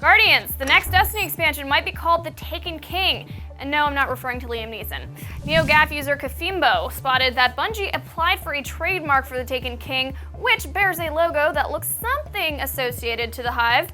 Guardians, the next Destiny expansion might be called The Taken King. And no, I'm not referring to Liam Neeson. NeoGAF user Kafimbo spotted that Bungie applied for a trademark for The Taken King, which bears a logo that looks something associated to the Hive.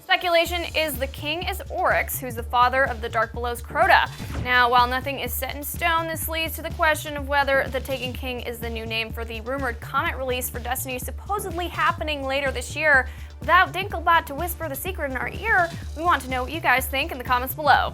Speculation is the king is Oryx, who's the father of the Dark Below's Crota. Now, while nothing is set in stone, this leads to the question of whether The Taken King is the new name for the rumored Comet release for Destiny supposedly happening later this year. Without Dinklebot to whisper the secret in our ear, we want to know what you guys think in the comments below.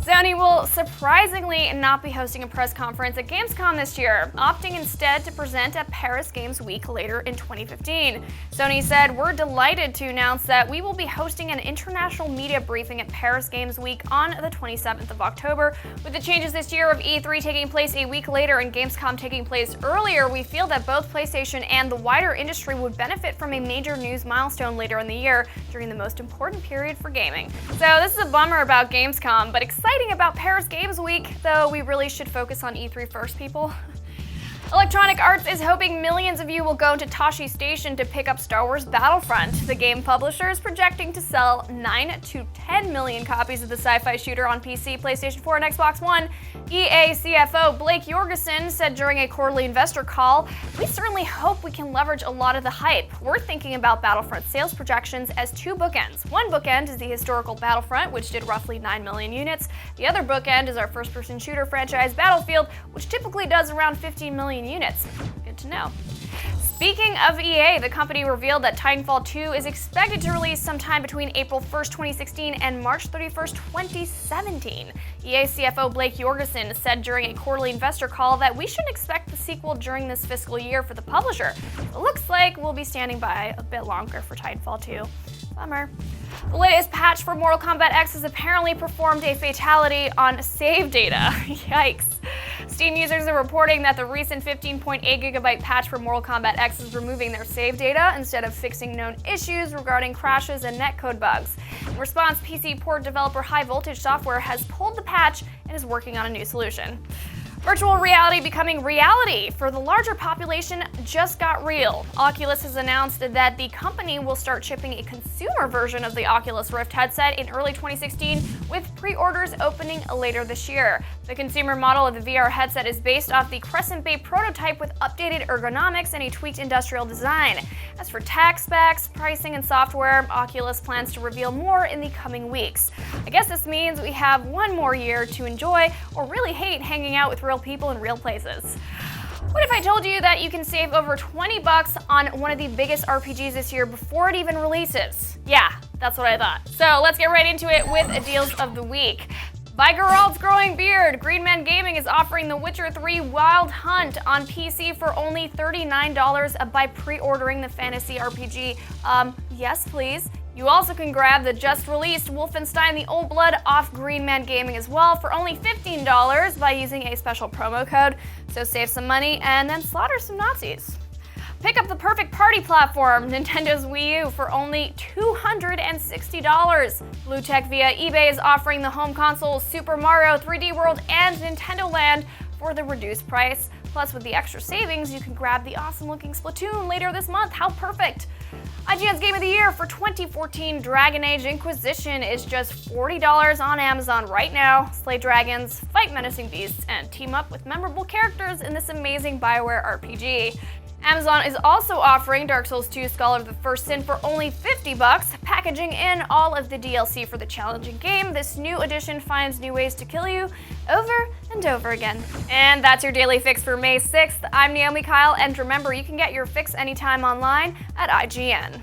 Sony will surprisingly not be hosting a press conference at Gamescom this year, opting instead to present at Paris Games Week later in 2015. Sony said, "We're delighted to announce that we will be hosting an international media briefing at Paris Games Week on the 27th of October. With the changes this year of E3 taking place a week later and Gamescom taking place earlier, we feel that both PlayStation and the wider industry would benefit from a major news milestone later in the year during the most important period for gaming." So this is a bummer about Gamescom, but exciting about Paris Games Week, though we really should focus on E3 first, people. Electronic Arts is hoping millions of you will go to Tashi Station to pick up Star Wars Battlefront. The game publisher is projecting to sell 9 to 10 million copies of the sci-fi shooter on PC, PlayStation 4, and Xbox One. EA CFO Blake Jorgensen said during a quarterly investor call, "We certainly hope we can leverage a lot of the hype. We're thinking about Battlefront sales projections as two bookends. One bookend is the historical Battlefront, which did roughly 9 million units. The other bookend is our first-person shooter franchise Battlefield, which typically does around 15 million units. Good to know." Speaking of EA, the company revealed that Titanfall 2 is expected to release sometime between April 1st, 2016 and March 31st, 2017. EA CFO Blake Jorgensen said during a quarterly investor call that we should expect the sequel during this fiscal year for the publisher. It looks like we'll be standing by a bit longer for Titanfall 2. Bummer. The latest patch for Mortal Kombat X has apparently performed a fatality on save data. Yikes. Steam users are reporting that the recent 15.8 gigabyte patch for Mortal Kombat X is removing their save data instead of fixing known issues regarding crashes and netcode bugs. In response, PC port developer High Voltage Software has pulled the patch and is working on a new solution. Virtual reality becoming reality for the larger population just got real. Oculus has announced that the company will start shipping a consumer version of the Oculus Rift headset in early 2016, with pre-orders opening later this year. The consumer model of the VR headset is based off the Crescent Bay prototype with updated ergonomics and a tweaked industrial design. As for tech specs, pricing, and software, Oculus plans to reveal more in the coming weeks. I guess this means we have one more year to enjoy or really hate hanging out with real people in real places. What if I told you that you can save over $20 on one of the biggest RPGs this year before it even releases? Yeah, that's what I thought. So let's get right into it with deals of the week. By Geralt's growing beard, Green Man Gaming is offering The Witcher 3 Wild Hunt on PC for only $39 by pre-ordering the fantasy RPG. Yes, please. You also can grab the just-released Wolfenstein the Old Blood off Green Man Gaming as well for only $15 by using a special promo code. So save some money and then slaughter some Nazis. Pick up the perfect party platform, Nintendo's Wii U, for only $260. Bluetech via eBay is offering the home consoles Super Mario 3D World and Nintendo Land for the reduced price. Plus, with the extra savings, you can grab the awesome-looking Splatoon later this month. How perfect! IGN's Game of the Year for 2014 Dragon Age Inquisition is just $40 on Amazon right now. Slay dragons, fight menacing beasts, and team up with memorable characters in this amazing BioWare RPG. Amazon is also offering Dark Souls 2 Scholar of the First Sin for only $50, packaging in all of the DLC for the challenging game. This new edition finds new ways to kill you over and over again. And that's your daily fix for May 6th. I'm Naomi Kyle, and remember, you can get your fix anytime online at IGN.